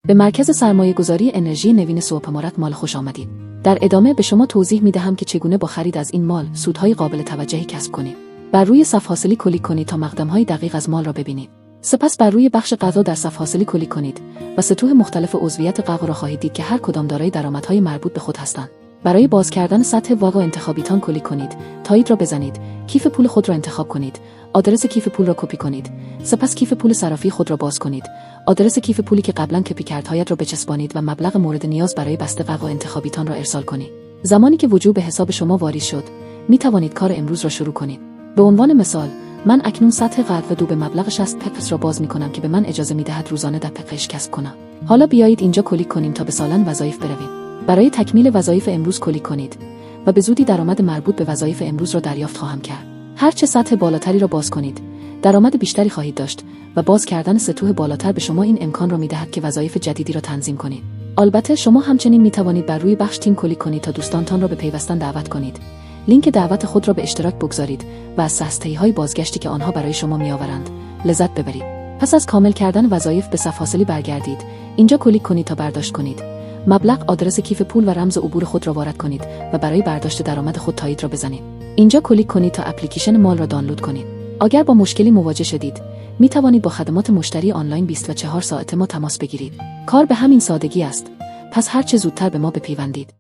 به مرکز سرمایه‌گذاری انرژی نوین سوپرمارکت مال خوش آمدید. در ادامه به شما توضیح می‌دهم که چگونه با خرید از این مال سودهای قابل توجهی کسب کنید. بر روی صف حاصلی کلیک کنید تا مقدم‌های دقیق از مال را ببینید. سپس بر روی بخش غذا در صف حاصلی کلیک کنید و سطوح مختلف عضویت غذا را خواهید دید که هر کدام دارای درآمدهای مربوط به خود هستند. برای باز کردن سطح واقع انتخابیتان کلیک کنید، تایید را بزنید، کیف پول خود را انتخاب کنید، آدرس کیف پول را کپی کنید، سپس کیف پول صرافی خود را باز کنید، آدرس کیف پولی که قبلا کپی کردهایت را بچسبانید و مبلغ مورد نیاز برای بسته غذا انتخابیتان را ارسال کنید. زمانی که وجوه به حساب شما واریز شد، می توانید کار امروز را شروع کنید. به عنوان مثال، من اکنون سطح قرض و دو به مبلغ 60 پقس را باز می کنم که به من اجازه می دهد روزانه 10 پقس کسب کنم. حالا بیایید اینجا کلیک کنیم تا به سالن وظایف برویم. برای تکمیل وظایف امروز کلیک کنید و به زودی درآمد مربوط به وظایف امروز را دریافت خواهم کرد. هر چه سطح بالاتری را باز کنید، درآمد بیشتری خواهید داشت و باز کردن سطوح بالاتر به شما این امکان را می‌دهد که وظایف جدیدی را تنظیم کنید. البته شما همچنین می‌توانید بر روی بخش تیم کلیک کنید تا دوستانتان را به پیوستن دعوت کنید. لینک دعوت خود را به اشتراک بگذارید و از هسته‌های بازگشتی که آنها برای شما می‌آورند لذت ببرید. پس از کامل کردن وظایف به صف حاصلی برگردید. اینجا کلیک کنید تا برداشت کنید. مبلغ، آدرس کیف پول و رمز عبور خود را وارد کنید و برای برداشت درآمد خود تایید را بزنید. اینجا کلیک کنید تا اپلیکیشن مال را دانلود کنید. اگر با مشکلی مواجه شدید، می توانید با خدمات مشتری آنلاین 24 ساعته ما تماس بگیرید. کار به همین سادگی است. پس هر چه زودتر به ما بپیوندید.